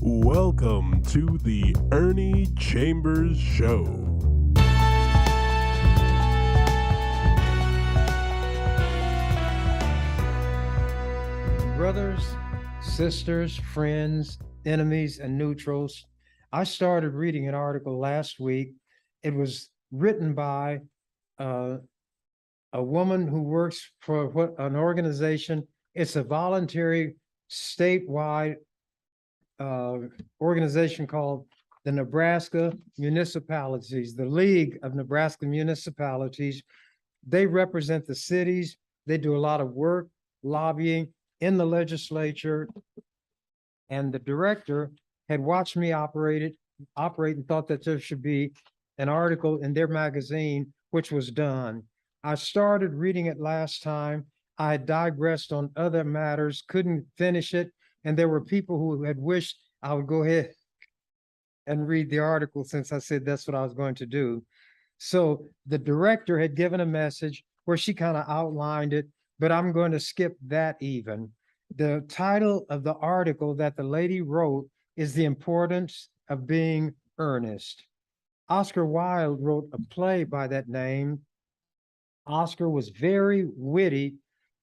Welcome to the Ernie Chambers Show. Brothers, sisters, friends, enemies, and neutrals, I started reading an article last week. It was written by a woman who works for an organization. It's a voluntary statewide organization called the Nebraska Municipalities, the League of Nebraska Municipalities. They represent the cities. They do a lot of work, lobbying in the legislature. And the director had watched me operate and thought that there should be an article in their magazine, which was done. I started reading it last time. I had digressed on other matters, couldn't finish it. And there were people who had wished I would go ahead and read the article since I said that's what I was going to do. So the director had given a message where she kind of outlined it, but I'm going to skip that even. The title of the article that the lady wrote is The Importance of Being Earnest. Oscar Wilde wrote a play by that name. Oscar was very witty.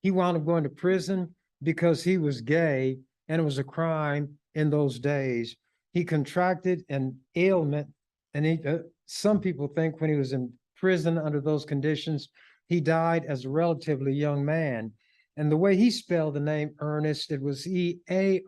He wound up going to prison because he was gay, and it was a crime in those days. He contracted an ailment, and some people think when he was in prison under those conditions, he died as a relatively young man. And the way he spelled the name Ernest, it was E-A-R-N-E-S-T.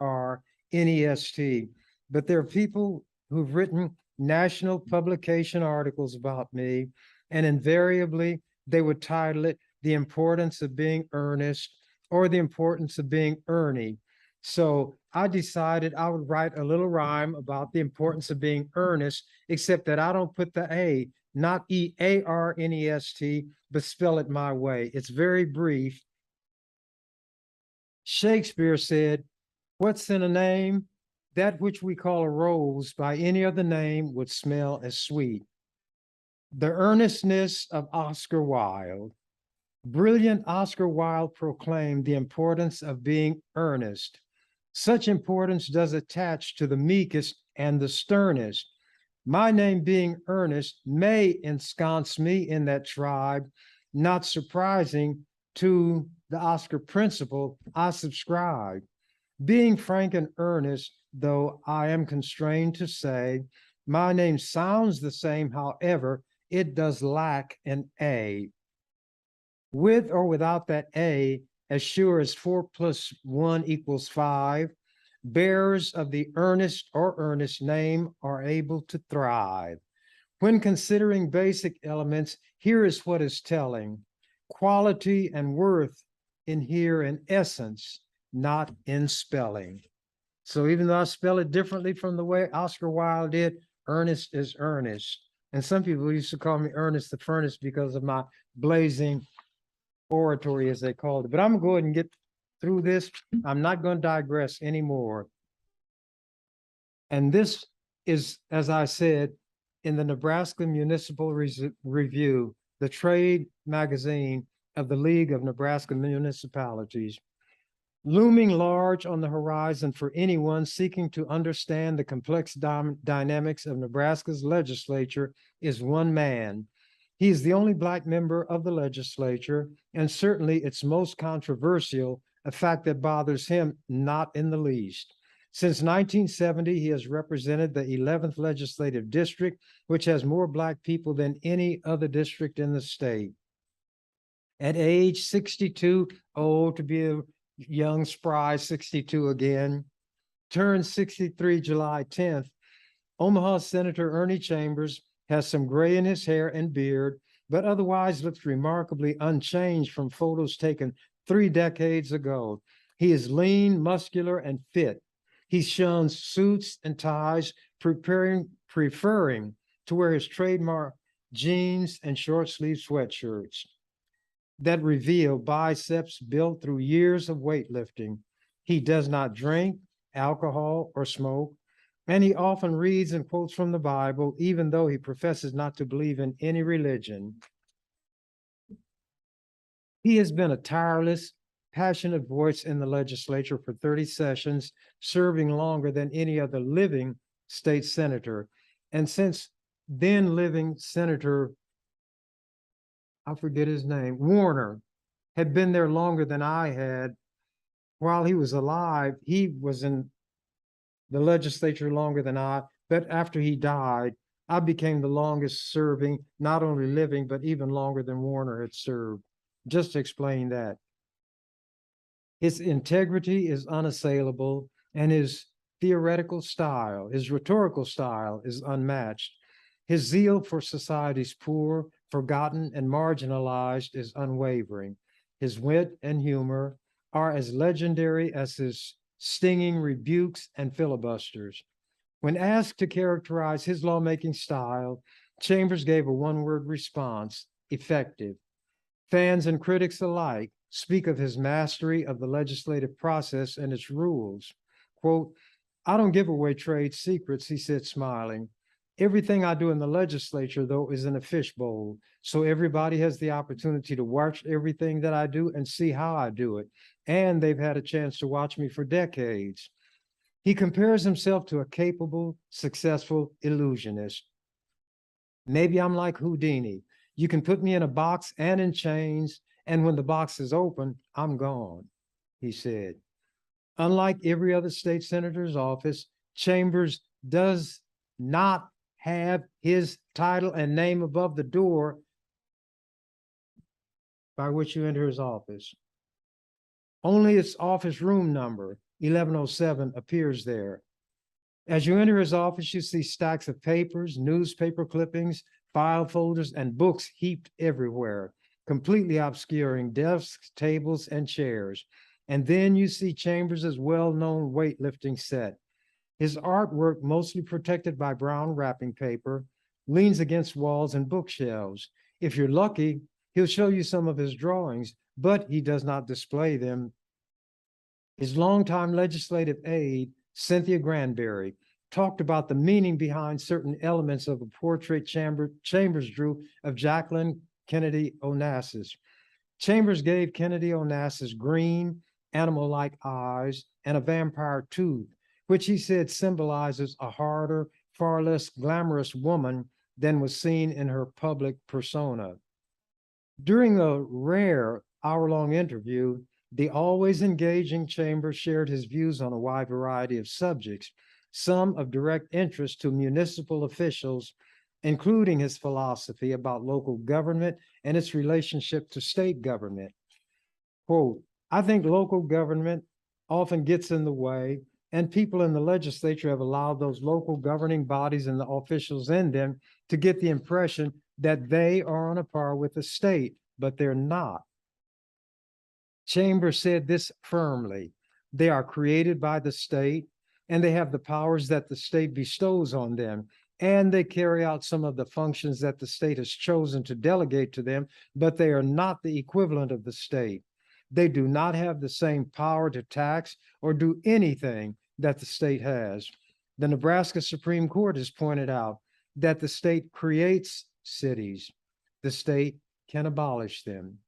But there are people who've written national publication articles about me, and invariably they would title it The Importance of Being Earnest or The Importance of Being Ernie. So I decided I would write a little rhyme about the importance of being earnest, except that I don't put the A, not E-A-R-N-E-S-T, but spell it my way. It's very brief. Shakespeare said, "What's in a name? That which we call a rose by any other name would smell as sweet." The earnestness of Oscar Wilde. Brilliant Oscar Wilde proclaimed the importance of being earnest. Such importance does attach to the meekest and the sternest. My name being Ernest may ensconce me in that tribe, not surprising to the Oscar principle I subscribe. Being frank and earnest, though I am constrained to say, my name sounds the same, however, it does lack an A. With or without that A, as sure as 4 + 1 = 5, bearers of the earnest or earnest name are able to thrive. When considering basic elements, here is what is telling. Quality and worth inhere in essence, not in spelling. So even though I spell it differently from the way Oscar Wilde did, earnest is earnest. And some people used to call me Ernest the Furnace because of my blazing oratory, as they called it. But I'm going to go ahead and get through this. I'm not going to digress anymore. And this is, as I said, in the Nebraska Municipal Review, the trade magazine of the League of Nebraska Municipalities. Looming large on the horizon for anyone seeking to understand the complex dynamics of Nebraska's legislature is one man. He is the only Black member of the legislature, and certainly its most controversial, a fact that bothers him not in the least. Since 1970, he has represented the 11th legislative district, which has more Black people than any other district in the state. At age 62, old to be a young, spry 62 again, turned 63 July 10th, Omaha Senator Ernie Chambers has some gray in his hair and beard, but otherwise looks remarkably unchanged from photos taken 3 decades ago. He is lean, muscular, and fit. He shuns suits and ties, preferring to wear his trademark jeans and short-sleeve sweatshirts that reveal biceps built through years of weightlifting. He does not drink alcohol or smoke, and he often reads and quotes from the Bible, even though he professes not to believe in any religion. He has been a tireless passionate voice in the legislature for 30 sessions, serving longer than any other living state senator. And since then living Senator, I forget his name, Warner, had been there longer than I had, while he was alive, he was in the legislature longer than I, but after he died, I became the longest serving, not only living, but even longer than Warner had served. Just to explain that. His integrity is unassailable, and his theoretical style, his rhetorical style is unmatched. His zeal for society's poor, forgotten, and marginalized is unwavering. His wit and humor are as legendary as his stinging rebukes and filibusters. When asked to characterize his lawmaking style, Chambers gave a one-word response: effective. Fans and critics alike speak of his mastery of the legislative process and its rules. Quote, "I don't give away trade secrets," he said, smiling. "Everything I do in the legislature, though, is in a fishbowl, so everybody has the opportunity to watch everything that I do and see how I do it. And they've had a chance to watch me for decades." He compares himself to a capable, successful illusionist. "Maybe I'm like Houdini. You can put me in a box and in chains, and when the box is open, I'm gone," he said. Unlike every other state senator's office, Chambers does not have his title and name above the door by which you enter his office. Only its office room number, 1107, appears there. As you enter his office, you see stacks of papers, newspaper clippings, file folders, and books heaped everywhere, completely obscuring desks, tables, and chairs. And then you see Chambers' well-known weightlifting set. His artwork, mostly protected by brown wrapping paper, leans against walls and bookshelves. If you're lucky, he'll show you some of his drawings, but he does not display them. His longtime legislative aide, Cynthia Granberry, talked about the meaning behind certain elements of a portrait Chambers drew of Jacqueline Kennedy Onassis. Chambers gave Kennedy Onassis green, animal-like eyes and a vampire tooth, which he said symbolizes a harder, far less glamorous woman than was seen in her public persona. During the rare hour-long interview, the always engaging Chambers shared his views on a wide variety of subjects, some of direct interest to municipal officials, including his philosophy about local government and its relationship to state government. Quote, "I think local government often gets in the way, and people in the legislature have allowed those local governing bodies and the officials in them to get the impression that they are on a par with the state, but they're not." Chambers said this firmly: "They are created by the state, and they have the powers that the state bestows on them, and they carry out some of the functions that the state has chosen to delegate to them, but they are not the equivalent of the state. They do not have the same power to tax or do anything that the state has. The Nebraska Supreme Court has pointed out that the state creates cities. The state can abolish them."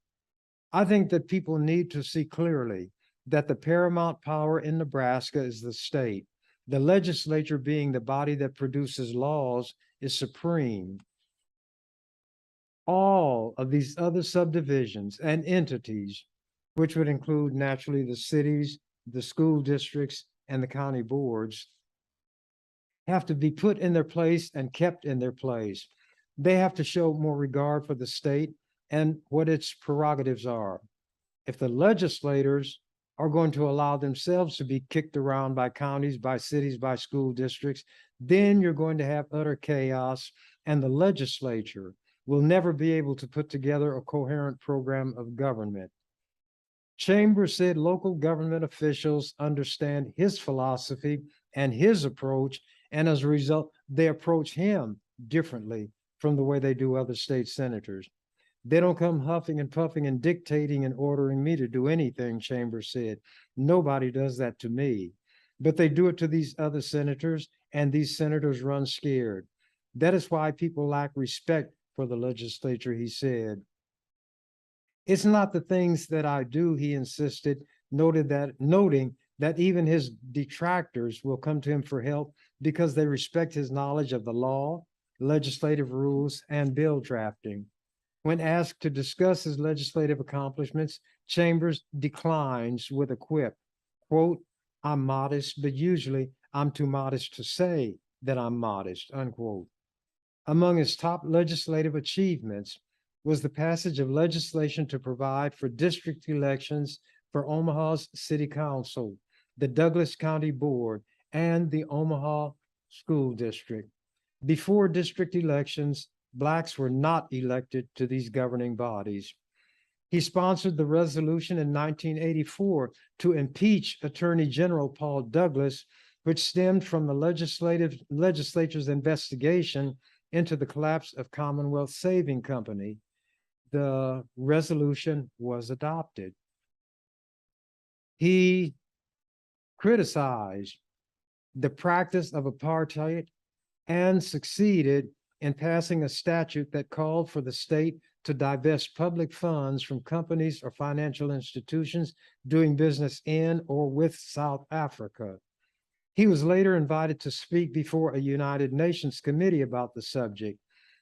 I think that people need to see clearly that the paramount power in Nebraska is the state. The legislature, being the body that produces laws, is supreme. All of these other subdivisions and entities, which would include naturally the cities, the school districts, and the county boards, have to be put in their place and kept in their place. They have to show more regard for the state and what its prerogatives are. If the legislators are going to allow themselves to be kicked around by counties, by cities, by school districts, then you're going to have utter chaos, and the legislature will never be able to put together a coherent program of government. Chambers said local government officials understand his philosophy and his approach, and as a result, they approach him differently from the way they do other state senators. "They don't come huffing and puffing and dictating and ordering me to do anything," Chambers said. "Nobody does that to me. But they do it to these other senators, and these senators run scared. That is why people lack respect for the legislature," he said. It's not the things that I do, he insisted, noting that even his detractors will come to him for help because they respect his knowledge of the law, legislative rules, and bill drafting. When asked to discuss his legislative accomplishments, Chambers declines with a quip, quote, "I'm modest, but usually I'm too modest to say that I'm modest," unquote. Among his top legislative achievements was the passage of legislation to provide for district elections for Omaha's City Council, the Douglas County Board, and the Omaha School District. Before district elections, Blacks were not elected to these governing bodies. He sponsored the resolution in 1984 to impeach Attorney General Paul Douglas, which stemmed from the legislature's investigation into the collapse of Commonwealth Saving Company. The resolution was adopted. He criticized the practice of apartheid and succeeded in passing a statute that called for the state to divest public funds from companies or financial institutions doing business in or with South Africa. He was later invited to speak before a United Nations committee about the subject.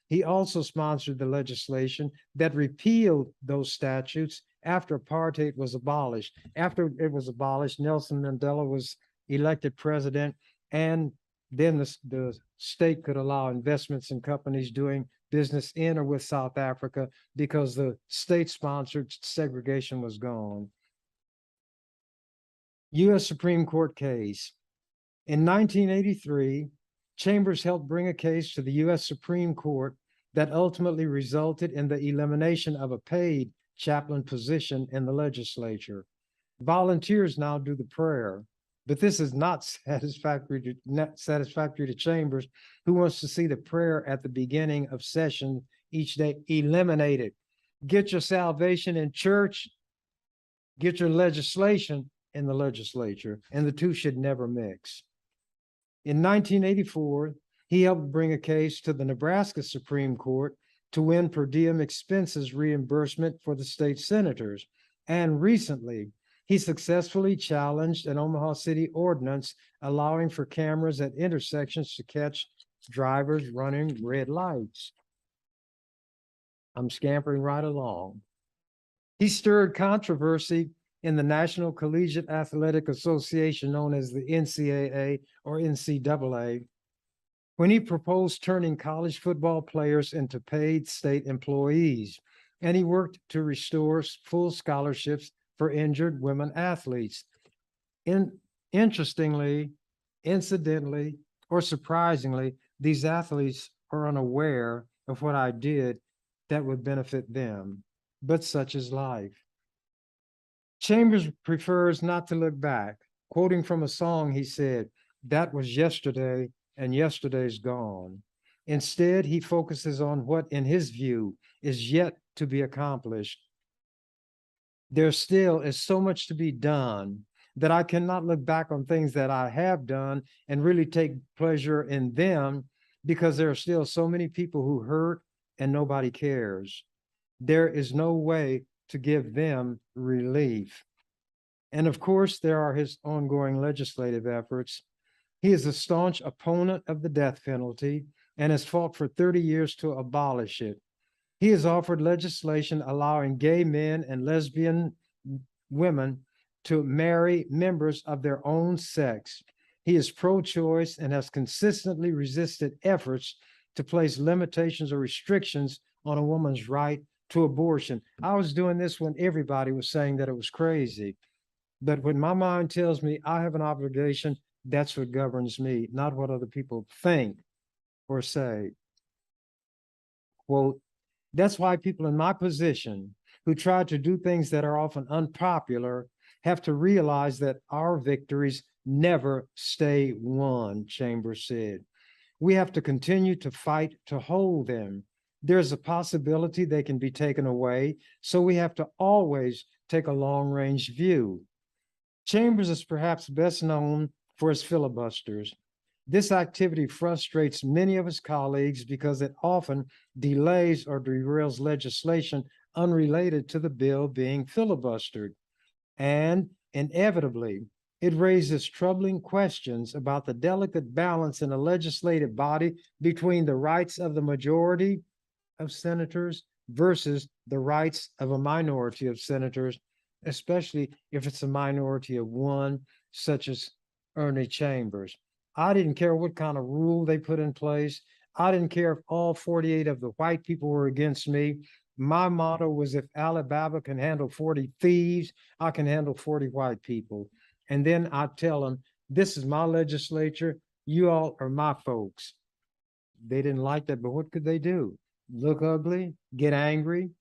He also sponsored the legislation that repealed those statutes after apartheid was abolished. After it was abolished, Nelson Mandela was elected president, and then the state could allow investments in companies doing business in or with South Africa because the state-sponsored segregation was gone. U.S. Supreme Court case. In 1983, Chambers helped bring a case to the U.S. Supreme Court that ultimately resulted in the elimination of a paid chaplain position in the legislature. Volunteers now do the prayer, but this is not satisfactory to Chambers, who wants to see the prayer at the beginning of session each day eliminated. Get your salvation in church, get your legislation in the legislature, and the two should never mix. In 1984, he helped bring a case to the Nebraska Supreme Court to win per diem expenses reimbursement for the state senators. And recently, he successfully challenged an Omaha City ordinance allowing for cameras at intersections to catch drivers running red lights. I'm scampering right along. He stirred controversy in the National Collegiate Athletic Association, known as the NCAA or NCAA, when he proposed turning college football players into paid state employees, and he worked to restore full scholarships for injured women athletes. Interestingly, incidentally, or surprisingly, these athletes are unaware of what I did that would benefit them, but such is life. Chambers prefers not to look back. Quoting from a song, he said, "That was yesterday, and yesterday's gone." Instead, he focuses on what, in his view, is yet to be accomplished. There still is so much to be done that I cannot look back on things that I have done and really take pleasure in them, because there are still so many people who hurt and nobody cares. There is no way to give them relief. And of course, there are his ongoing legislative efforts. He is a staunch opponent of the death penalty and has fought for 30 years to abolish it. He has offered legislation allowing gay men and lesbian women to marry members of their own sex. He is pro-choice and has consistently resisted efforts to place limitations or restrictions on a woman's right to abortion. I was doing this when everybody was saying that it was crazy. But when my mind tells me I have an obligation, that's what governs me, not what other people think or say. Quote, "That's why people in my position who try to do things that are often unpopular have to realize that our victories never stay won," Chambers said. "We have to continue to fight to hold them. There's a possibility they can be taken away, so we have to always take a long-range view." Chambers is perhaps best known for his filibusters. This activity frustrates many of his colleagues because it often delays or derails legislation unrelated to the bill being filibustered. And inevitably, it raises troubling questions about the delicate balance in a legislative body between the rights of the majority of senators versus the rights of a minority of senators, especially if it's a minority of one, such as Ernie Chambers. I didn't care what kind of rule they put in place. I didn't care if all 48 of the white people were against me. My motto was, if Alibaba can handle 40 thieves, I can handle 40 white people. And then I tell them, this is my legislature. You all are my folks. They didn't like that, but what could they do? Look ugly, get angry,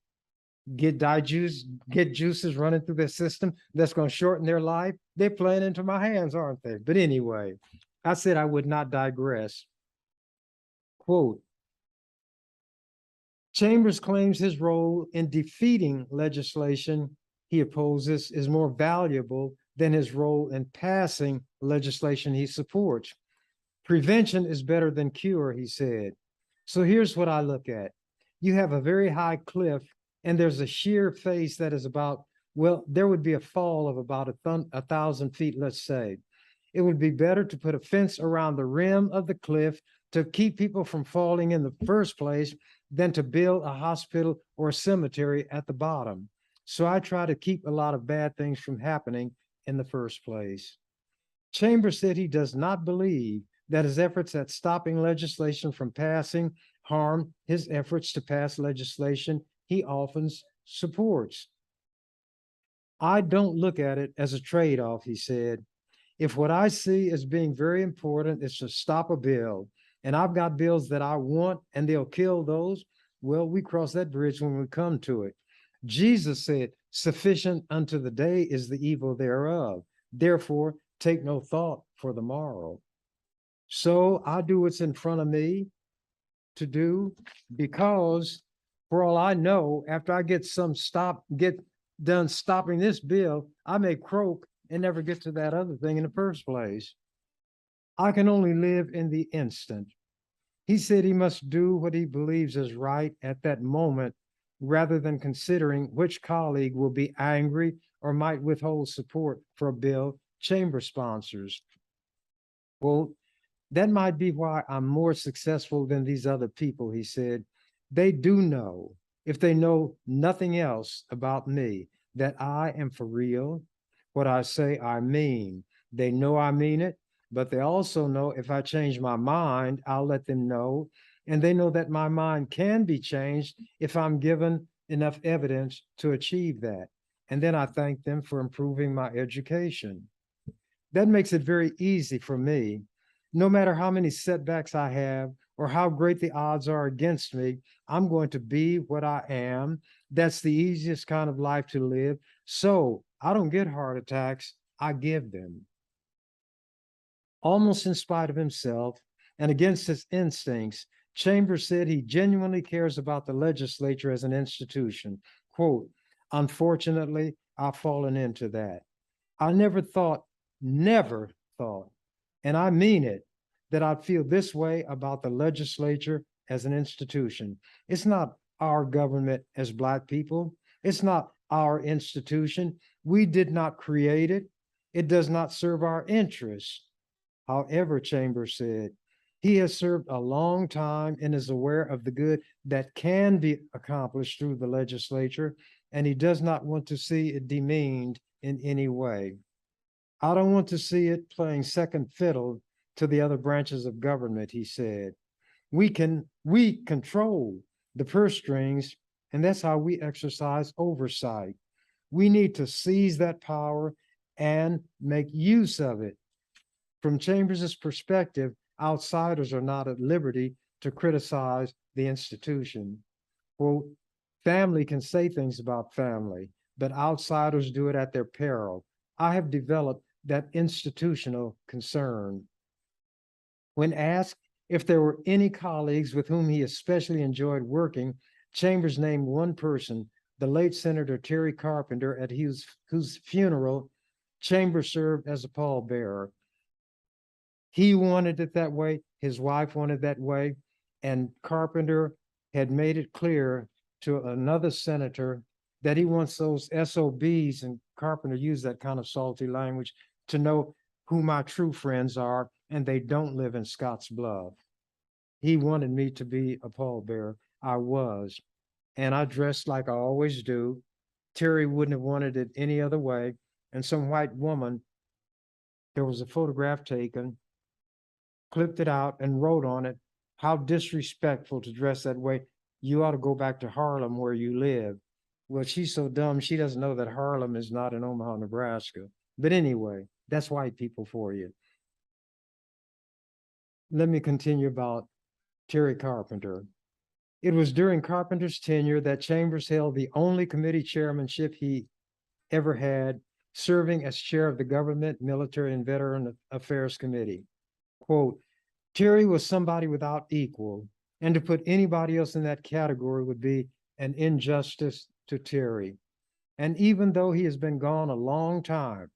get juices running through their system that's going to shorten their life. They're playing into my hands, aren't they? But anyway, I said I would not digress. Quote, Chambers claims his role in defeating legislation he opposes is more valuable than his role in passing legislation he supports. Prevention is better than cure, he said. So here's what I look at. You have a very high cliff and there's a sheer face that is about, well, there would be a fall of about 1,000 feet, let's say. It would be better to put a fence around the rim of the cliff to keep people from falling in the first place than to build a hospital or a cemetery at the bottom. So I try to keep a lot of bad things from happening in the first place. Chambers said he does not believe that his efforts at stopping legislation from passing harm his efforts to pass legislation he often supports. I don't look at it as a trade-off, he said. If what I see as being very important is to stop a bill, and I've got bills that I want and they'll kill those, well, we cross that bridge when we come to it. Jesus said, sufficient unto the day is the evil thereof. Therefore, take no thought for the morrow. So I do what's in front of me to do, because for all I know, after I get done stopping this bill, I may croak and never get to that other thing in the first place. I can only live in the instant. He said he must do what he believes is right at that moment, rather than considering which colleague will be angry or might withhold support for a bill Chambers sponsors. Well, that might be why I'm more successful than these other people, he said. They do know, if they know nothing else about me, that I am for real. What I say, I mean. They know I mean it, but they also know if I change my mind, I'll let them know. And they know that my mind can be changed if I'm given enough evidence to achieve that. And then I thank them for improving my education. That makes it very easy for me. No matter how many setbacks I have or how great the odds are against me, I'm going to be what I am. That's the easiest kind of life to live. So I don't get heart attacks, I give them. Almost in spite of himself and against his instincts, Chambers said he genuinely cares about the legislature as an institution. Quote, unfortunately, I've fallen into that. I never thought, and I mean it, that I'd feel this way about the legislature as an institution. It's not our government as Black people. It's not our institution. We did not create it. It does not serve our interests. However, Chambers said, he has served a long time and is aware of the good that can be accomplished through the legislature, and he does not want to see it demeaned in any way. I don't want to see it playing second fiddle to the other branches of government, he said. We control the purse strings, and that's how we exercise oversight. We need to seize that power and make use of it. From Chambers's perspective, outsiders are not at liberty to criticize the institution. Quote, family can say things about family, but outsiders do it at their peril. I have developed that institutional concern. When asked if there were any colleagues with whom he especially enjoyed working, Chambers named one person, the late Senator Terry Carpenter, at whose funeral Chambers served as a pallbearer. He wanted it that way, his wife wanted that way, and Carpenter had made it clear to another senator that he wants those SOBs, and Carpenter used that kind of salty language, to know who my true friends are, and they don't live in Scotts Bluff. He wanted me to be a pallbearer. I was, and I dressed like I always do. Terry wouldn't have wanted it any other way. And some white woman, there was a photograph taken, clipped it out and wrote on it, "How disrespectful to dress that way. You ought to go back to Harlem where you live." Well, she's so dumb, she doesn't know that Harlem is not in Omaha, Nebraska. But anyway, that's white people for you. Let me continue about Terry Carpenter. It was during Carpenter's tenure that Chambers held the only committee chairmanship he ever had, serving as chair of the Government, Military, and Veteran Affairs Committee. Quote, "Terry was somebody without equal, and to put anybody else in that category would be an injustice to Terry. And even though he has been gone a long time,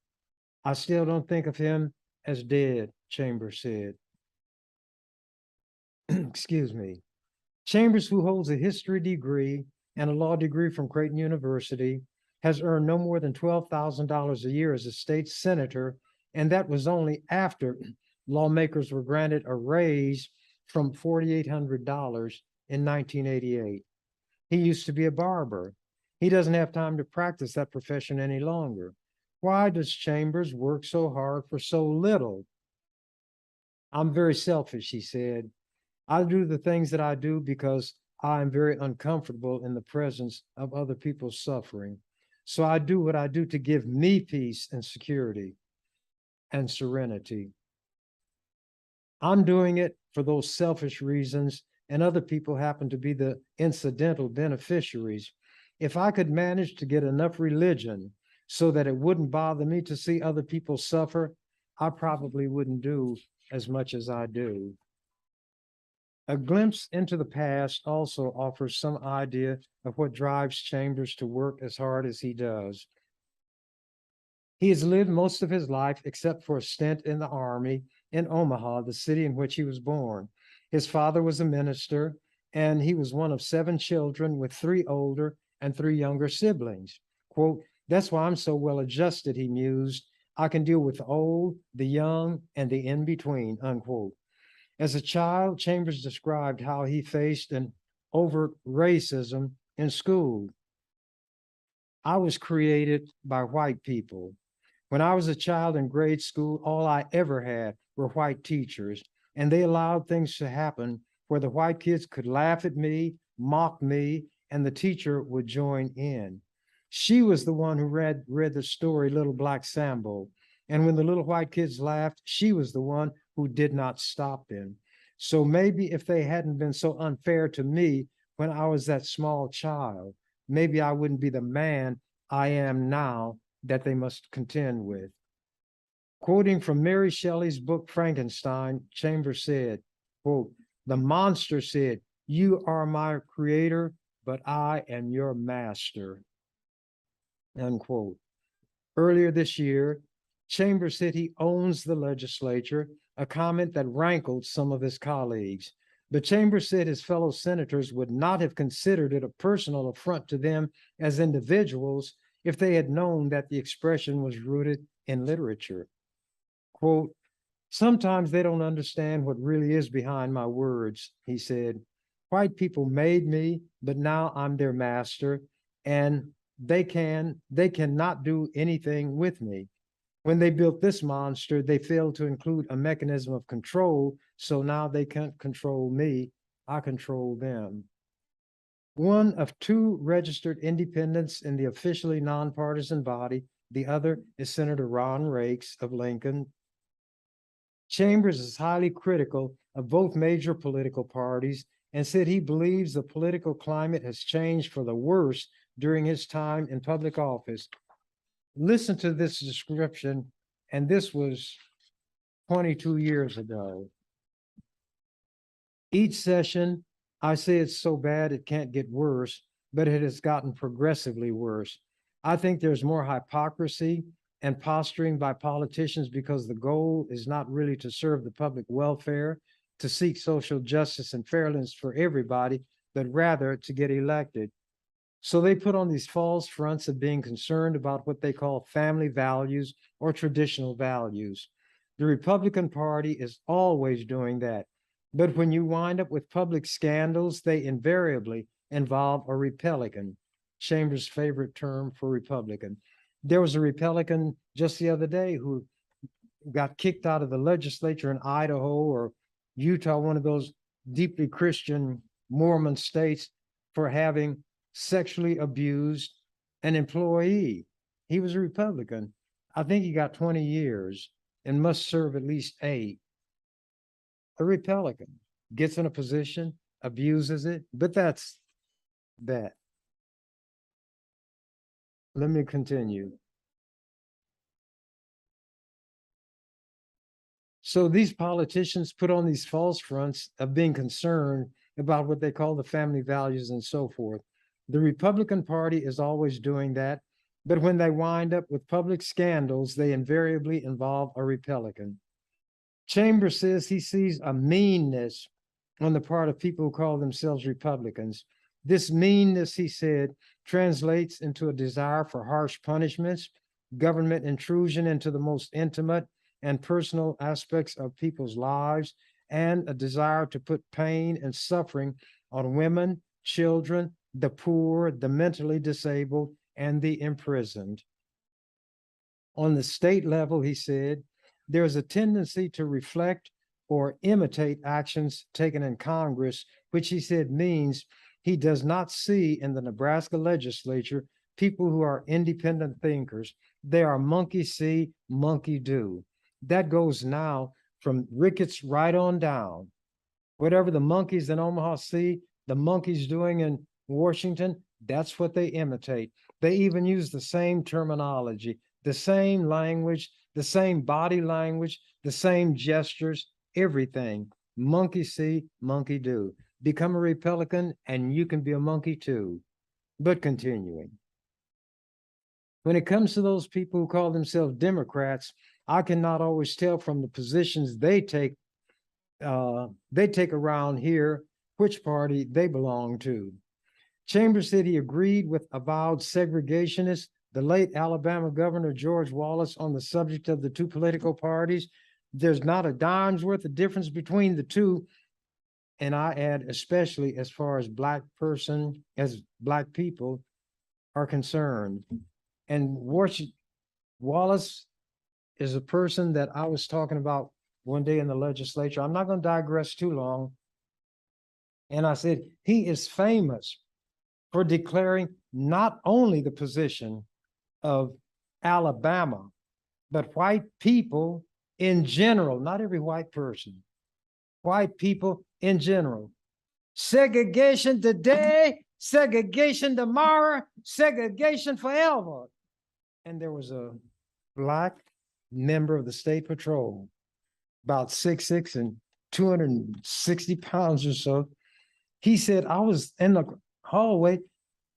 I still don't think of him as dead," Chambers said. Excuse me. Chambers, who holds a history degree and a law degree from Creighton University, has earned no more than $12,000 a year as a state senator, and that was only after lawmakers were granted a raise from $4,800 in 1988. He used to be a barber. He doesn't have time to practice that profession any longer. Why does Chambers work so hard for so little? "I'm very selfish," he said. "I do the things that I do because I am very uncomfortable in the presence of other people's suffering. So I do what I do to give me peace and security and serenity. I'm doing it for those selfish reasons, and other people happen to be the incidental beneficiaries. If I could manage to get enough religion so that it wouldn't bother me to see other people suffer, I probably wouldn't do as much as I do." A glimpse into the past also offers some idea of what drives Chambers to work as hard as he does. He has lived most of his life, except for a stint in the Army, in Omaha, the city in which he was born. His father was a minister, and he was one of 7 children with 3 older and 3 younger siblings. Quote, "That's why I'm so well adjusted," he mused. "I can deal with the old, the young, and the in-between," unquote. As a child, Chambers described how he faced an overt racism in school. "I was created by white people. When I was a child in grade school, all I ever had were white teachers, and they allowed things to happen where the white kids could laugh at me, mock me, and the teacher would join in. She was the one who read the story Little Black Sambo, and when the little white kids laughed, she was the one who did not stop them. So maybe if they hadn't been so unfair to me when I was that small child, maybe I wouldn't be the man I am now that they must contend with." Quoting from Mary Shelley's book Frankenstein, Chambers said, quote, "The monster said, 'You are my creator, but I am your master,'" unquote. Earlier this year, Chambers said he owns the legislature, a comment that rankled some of his colleagues. But Chambers said his fellow senators would not have considered it a personal affront to them as individuals if they had known that the expression was rooted in literature. Quote, "Sometimes they don't understand what really is behind my words," he said. "White people made me, but now I'm their master, and they cannot do anything with me. When they built this monster, they failed to include a mechanism of control, so now they can't control me. I control them." One of 2 registered independents in the officially nonpartisan body, the other is Senator Ron Rakes of Lincoln. Chambers is highly critical of both major political parties and said he believes the political climate has changed for the worse during his time in public office. Listen to this description, and this was 22 years ago. "Each session, I say it's so bad it can't get worse, but it has gotten progressively worse. I think there's more hypocrisy and posturing by politicians because the goal is not really to serve the public welfare, to seek social justice and fairness for everybody, but rather to get elected. So they put on these false fronts of being concerned about what they call family values or traditional values. The Republican Party is always doing that. But when you wind up with public scandals, they invariably involve a Republican. Chambers' favorite term for Republican. There was a Republican just the other day who got kicked out of the legislature in Idaho or Utah, one of those deeply Christian Mormon states, for having sexually abused an employee. He was a Republican. I think he got 20 years and must serve at least 8. A Republican gets in a position, abuses it, but that's that. Let me continue. So these politicians put on these false fronts of being concerned about what they call the family values and so forth. The Republican Party is always doing that, but when they wind up with public scandals, they invariably involve a Republican. Chambers says he sees a meanness on the part of people who call themselves Republicans. This meanness, he said, translates into a desire for harsh punishments, government intrusion into the most intimate and personal aspects of people's lives, and a desire to put pain and suffering on women, children, the poor, the mentally disabled, and the imprisoned. On the state level, he said, there's a tendency to reflect or imitate actions taken in Congress, which he said means he does not see in the Nebraska legislature people who are independent thinkers. They are monkey see, monkey do. That goes now from Ricketts right on down. Whatever the monkeys in Omaha see, the monkeys doing in Washington, that's what they imitate. They even use the same terminology, the same language, the same body language, the same gestures, everything. Monkey see, monkey do. Become a Republican and you can be a monkey too. But continuing. When it comes to those people who call themselves Democrats, I cannot always tell from the positions they take around here which party they belong to. Chambers said he agreed with avowed segregationists, the late Alabama Governor George Wallace, on the subject of the two political parties. There's not a dime's worth of difference between the two. And I add, especially as far as Black people are concerned. And Wallace is a person that I was talking about one day in the legislature. I'm not going to digress too long. And I said, he is famous for declaring not only the position of Alabama, but white people in general, not every white person, white people in general. Segregation today, segregation tomorrow, segregation forever. And there was a Black member of the state patrol, about 6'6" and 260 pounds or so. He said, I was in the hallway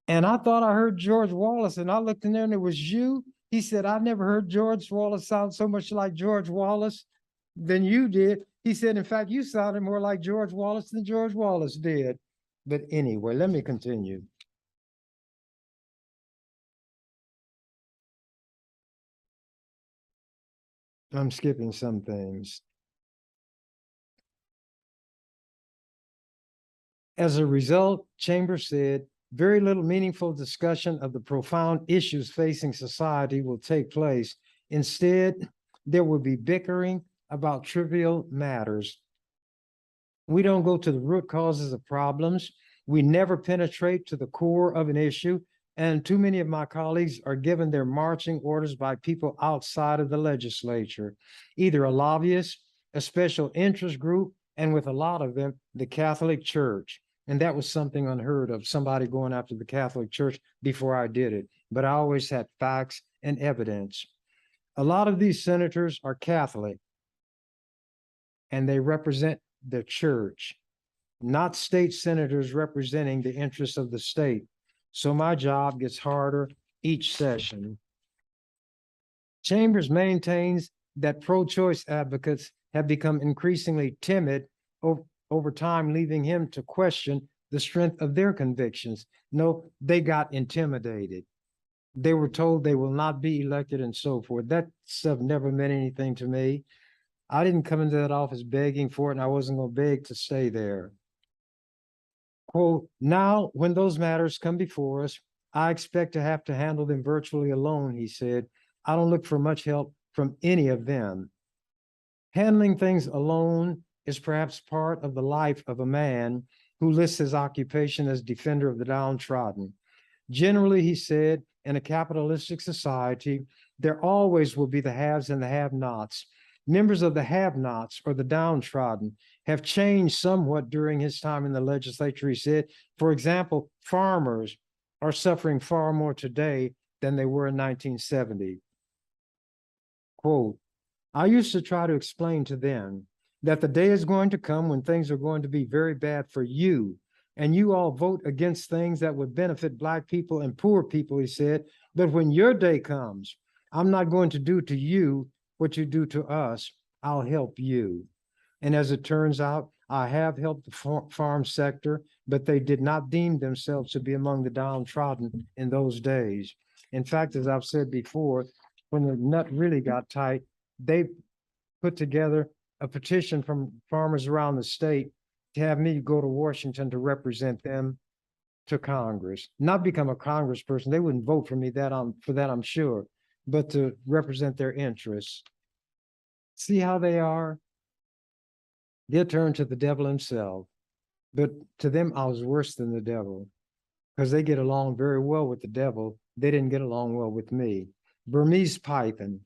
and I thought I heard George Wallace, and I looked in there and it was you. He said, I never heard George Wallace sound so much like George Wallace than you did. He said, in fact, you sounded more like George Wallace than George Wallace did. But anyway, let me continue. I'm skipping some things. As a result, Chambers said, very little meaningful discussion of the profound issues facing society will take place. Instead, there will be bickering about trivial matters. We don't go to the root causes of problems. We never penetrate to the core of an issue. And too many of my colleagues are given their marching orders by people outside of the legislature, either a lobbyist, a special interest group, and with a lot of them, the Catholic Church. And that was something unheard of, somebody going after the Catholic Church before I did it. But I always had facts and evidence. A lot of these senators are Catholic, and they represent the church, not state senators representing the interests of the state. So my job gets harder each session. Chambers maintains that pro-choice advocates have become increasingly timid over time, leaving him to question the strength of their convictions. No, they got intimidated. They were told they will not be elected and so forth. That stuff never meant anything to me. I didn't come into that office begging for it, and I wasn't going to beg to stay there. Quote, now, when those matters come before us, I expect to have to handle them virtually alone, he said. I don't look for much help from any of them. Handling things alone is perhaps part of the life of a man who lists his occupation as defender of the downtrodden. Generally, he said, in a capitalistic society, there always will be the haves and the have-nots. Members of the have-nots or the downtrodden have changed somewhat during his time in the legislature, he said. For example, farmers are suffering far more today than they were in 1970. Quote, I used to try to explain to them that the day is going to come when things are going to be very bad for you, and you all vote against things that would benefit Black people and poor people, he said. But when your day comes, I'm not going to do to you what you do to us. I'll help you. And as it turns out, I have helped the farm sector, but they did not deem themselves to be among the downtrodden in those days. In fact, as I've said before, when the nut really got tight, they put together a petition from farmers around the state to have me go to Washington to represent them to Congress, not become a congressperson. They wouldn't vote for me for that, I'm sure, but to represent their interests. See how they are? They'll turn to the devil himself. But to them, I was worse than the devil because they get along very well with the devil. They didn't get along well with me. Burmese python.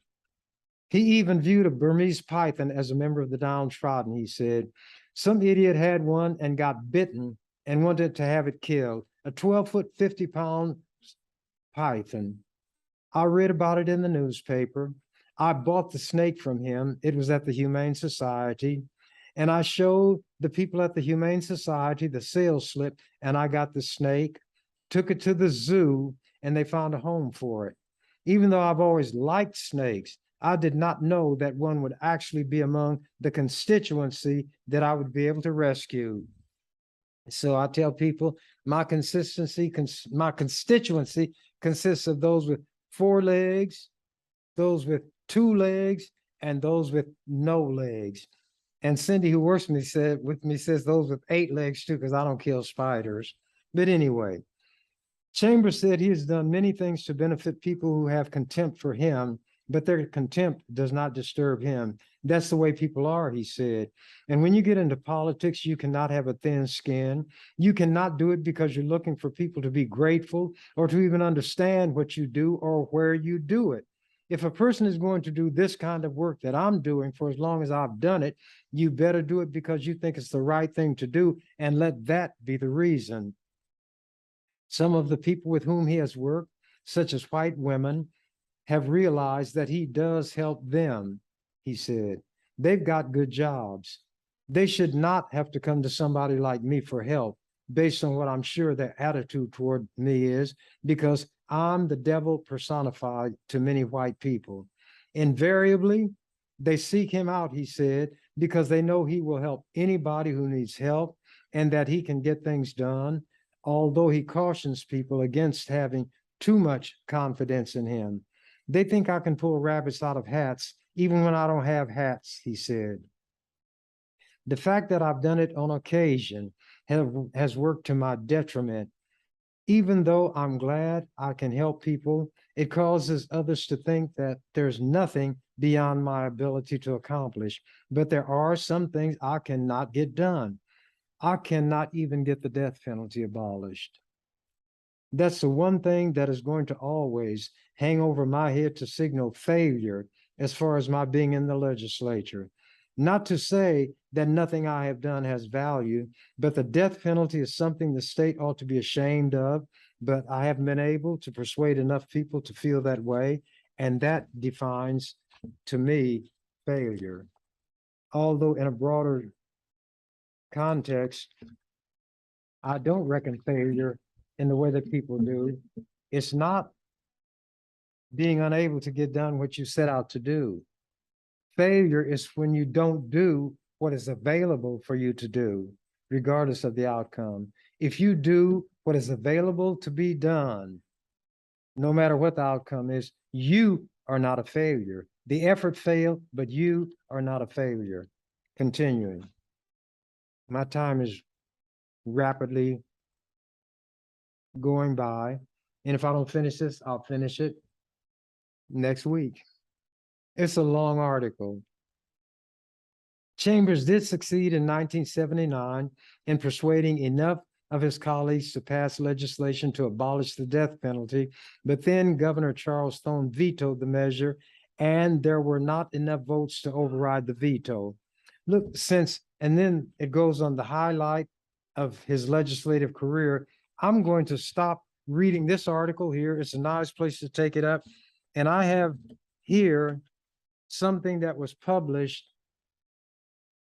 He even viewed a Burmese python as a member of the downtrodden, he said. Some idiot had one and got bitten and wanted to have it killed. A 12-foot, 50-pound python. I read about it in the newspaper. I bought the snake from him. It was at the Humane Society. And I showed the people at the Humane Society the sales slip, and I got the snake, took it to the zoo, and they found a home for it. Even though I've always liked snakes, I did not know that one would actually be among the constituency that I would be able to rescue. So I tell people my constituency consists of those with 4 legs, those with 2 legs, and those with no legs. And Cindy, who works with me, says those with 8 legs too, because I don't kill spiders. But anyway, Chambers said he has done many things to benefit people who have contempt for him, but their contempt does not disturb him. That's the way people are, he said. And when you get into politics, you cannot have a thin skin. You cannot do it because you're looking for people to be grateful or to even understand what you do or where you do it. If a person is going to do this kind of work that I'm doing for as long as I've done it, you better do it because you think it's the right thing to do, and let that be the reason. Some of the people with whom he has worked, such as white women, have realized that he does help them, he said. They've got good jobs. They should not have to come to somebody like me for help, based on what I'm sure their attitude toward me is, because I'm the devil personified to many white people. Invariably, they seek him out, he said, because they know he will help anybody who needs help and that he can get things done, although he cautions people against having too much confidence in him. They think I can pull rabbits out of hats, even when I don't have hats, he said. The fact that I've done it on occasion has worked to my detriment. Even though I'm glad I can help people, it causes others to think that there's nothing beyond my ability to accomplish. But there are some things I cannot get done. I cannot even get the death penalty abolished. That's the one thing that is going to always hang over my head to signal failure as far as my being in the legislature. Not to say that nothing I have done has value, but the death penalty is something the state ought to be ashamed of, but I haven't been able to persuade enough people to feel that way, and that defines, to me, failure. Although in a broader context, I don't reckon failure in the way that people do. It's not being unable to get done what you set out to do. Failure is when you don't do what is available for you to do, regardless of the outcome. If you do what is available to be done, no matter what the outcome is, you are not a failure. The effort failed, but you are not a failure. Continuing. My time is rapidly going by. And if I don't finish this, I'll finish it next week. It's a long article. Chambers did succeed in 1979 in persuading enough of his colleagues to pass legislation to abolish the death penalty, but then Governor Charles Stone vetoed the measure, and there were not enough votes to override the veto. Look, and then it goes on the highlight of his legislative career. I'm going to stop reading this article here. It's a nice place to take it up. And I have here something that was published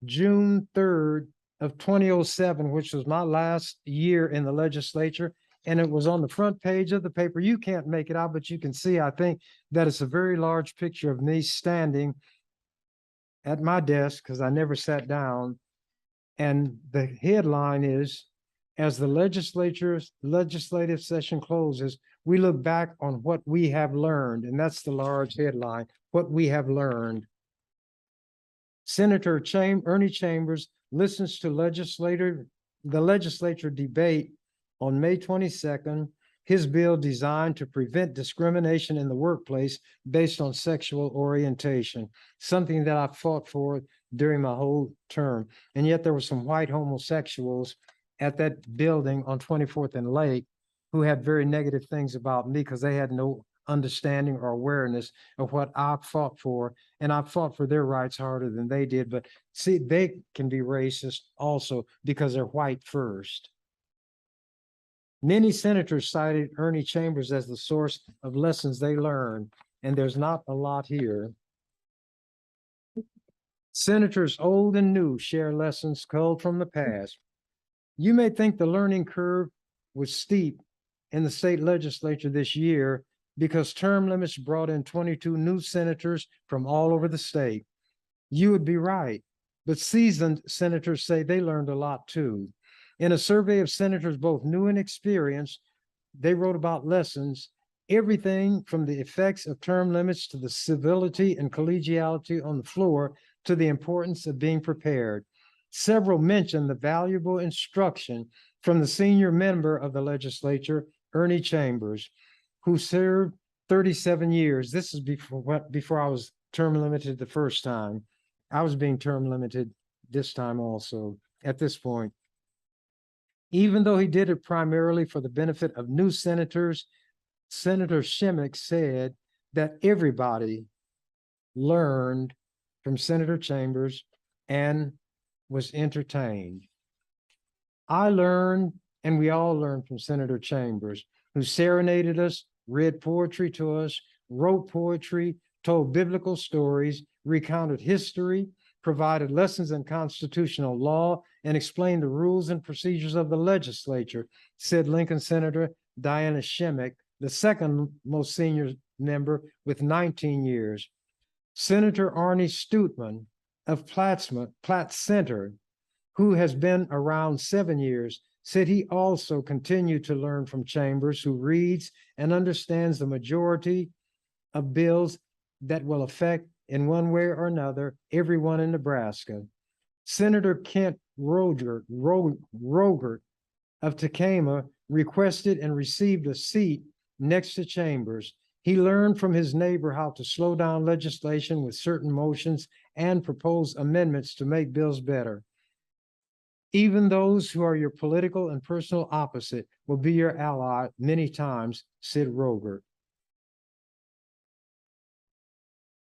June 3rd of 2007, which was my last year in the legislature. And it was on the front page of the paper. You can't make it out, but you can see, I think, that it's a very large picture of me standing at my desk because I never sat down. And the headline is, as the legislative session closes, we look back on what we have learned. And that's the large headline, what we have learned. Senator Ernie Chambers listens to the legislature debate on May 22nd, his bill designed to prevent discrimination in the workplace based on sexual orientation, something that I fought for during my whole term. And yet there were some white homosexuals at that building on 24th and Lake who had very negative things about me because they had no understanding or awareness of what I fought for. And I fought for their rights harder than they did. But see, they can be racist also because they're white first. Many senators cited Ernie Chambers as the source of lessons they learned, and there's not a lot here. Senators old and new share lessons culled from the past. You may think the learning curve was steep in the state legislature this year because term limits brought in 22 new senators from all over the state. You would be right, but seasoned senators say they learned a lot too. In a survey of senators, both new and experienced, they wrote about lessons, everything from the effects of term limits to the civility and collegiality on the floor to the importance of being prepared. Several mentioned the valuable instruction from the senior member of the legislature, Ernie Chambers, who served 37 years. This is before I was term limited the first time. I was being term limited this time also at this point. Even though he did it primarily for the benefit of new senators, Senator Shimmick said that everybody learned from Senator Chambers and was entertained. I learned, and we all learned from Senator Chambers, who serenaded us, read poetry to us, wrote poetry, told biblical stories, recounted history, provided lessons in constitutional law, and explained the rules and procedures of the legislature, said Lincoln Senator Diana Shimmick, the second most senior member with 19 years. Senator Arnie Stootman of Platte Center, who has been around 7 years, said he also continued to learn from Chambers, who reads and understands the majority of bills that will affect, in one way or another, everyone in Nebraska. Senator Kent Rogert of Tacoma requested and received a seat next to Chambers. He learned from his neighbor how to slow down legislation with certain motions and propose amendments to make bills better. Even those who are your political and personal opposite will be your ally many times, said Rogert.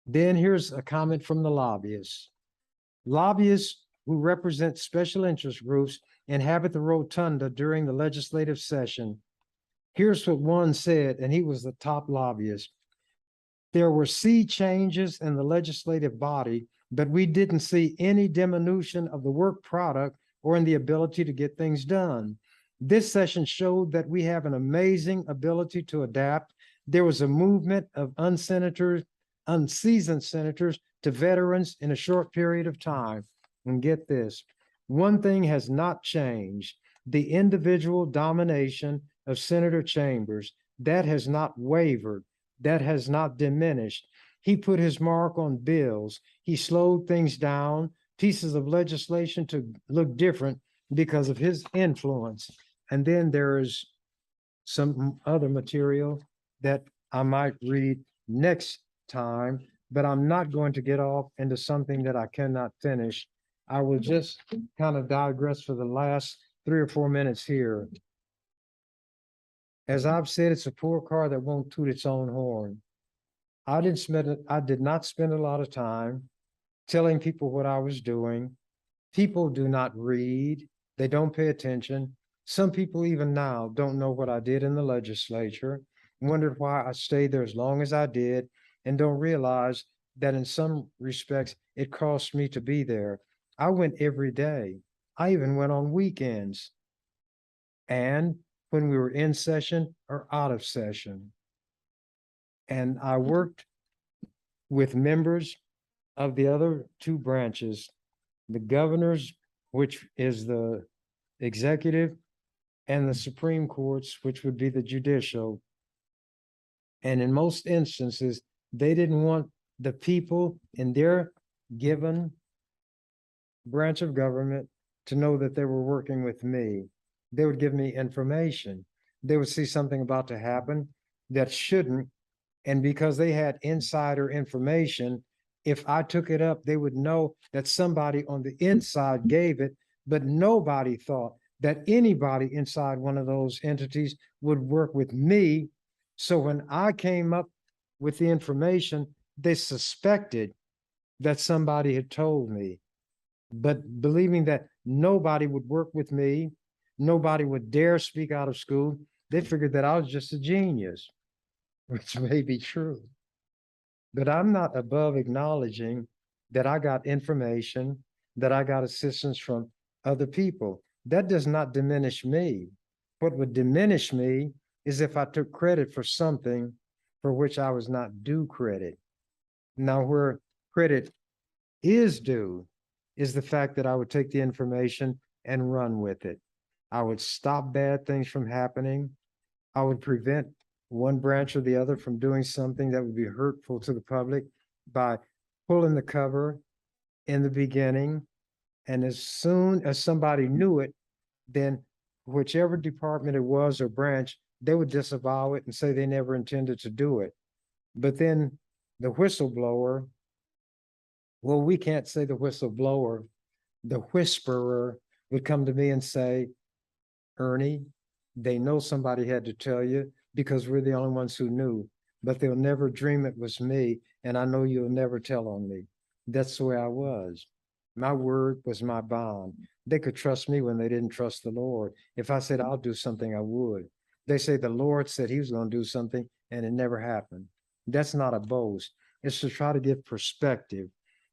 Then here's a comment from the lobbyists. Lobbyists who represent special interest groups inhabit the rotunda during the legislative session. Here's what one said, and he was the top lobbyist. There were sea changes in the legislative body, but we didn't see any diminution of the work product or in the ability to get things done. This session showed that we have an amazing ability to adapt. There was a movement of unseasoned senators to veterans in a short period of time. And get this, one thing has not changed. the individual domination of Senator Chambers, that has not wavered, that has not diminished. He put his mark on bills. He slowed things down, pieces of legislation to look different because of his influence. And then there is some other material that I might read next time, but I'm not going to get off into something that I cannot finish. I will just kind of digress for the last 3 or 4 minutes here. As I've said, it's a poor car that won't toot its own horn. I did not spend a lot of time telling people what I was doing. People do not read. They don't pay attention. Some people even now don't know what I did in the legislature, wondered why I stayed there as long as I did, and don't realize that in some respects, it cost me to be there. I went every day. I even went on weekends. And when we were in session or out of session. And I worked with members of the other 2 branches, the governors, which is the executive, and the Supreme Courts, which would be the judicial. And in most instances, they didn't want the people in their given branch of government to know that they were working with me. They would give me information. They would see something about to happen that shouldn't. And because they had insider information, if I took it up, they would know that somebody on the inside gave it, but nobody thought that anybody inside one of those entities would work with me. So when I came up with the information, they suspected that somebody had told me. But believing that nobody would work with me, nobody would dare speak out of school, they figured that I was just a genius, which may be true. But I'm not above acknowledging that I got information, that I got assistance from other people. That does not diminish me. What would diminish me is if I took credit for something for which I was not due credit. Now, where credit is due is the fact that I would take the information and run with it. I would stop bad things from happening. I would prevent one branch or the other from doing something that would be hurtful to the public by pulling the cover in the beginning. And as soon as somebody knew it, then whichever department it was or branch, they would disavow it and say they never intended to do it. But then the whistleblower, well, we can't say the whistleblower, the whisperer would come to me and say, Ernie, they know somebody had to tell you because we're the only ones who knew, but they'll never dream it was me. And I know you'll never tell on me. That's the way I was. My word was my bond. They could trust me when they didn't trust the Lord. If I said, I'll do something, I would. They say the Lord said he was going to do something and it never happened. That's not a boast. It's to try to give perspective.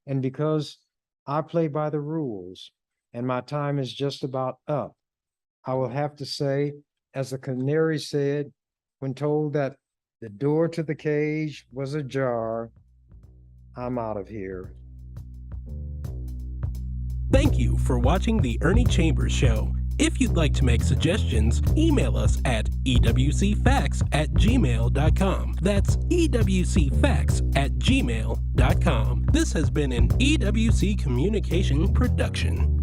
And because I play by the rules and my time is just about up, I will have to say, as the canary said, when told that the door to the cage was ajar, I'm out of here. Thank you for watching the Ernie Chambers Show. If you'd like to make suggestions, email us at ewcfacts@gmail.com. That's ewcfacts@gmail.com. This has been an EWC Communication production.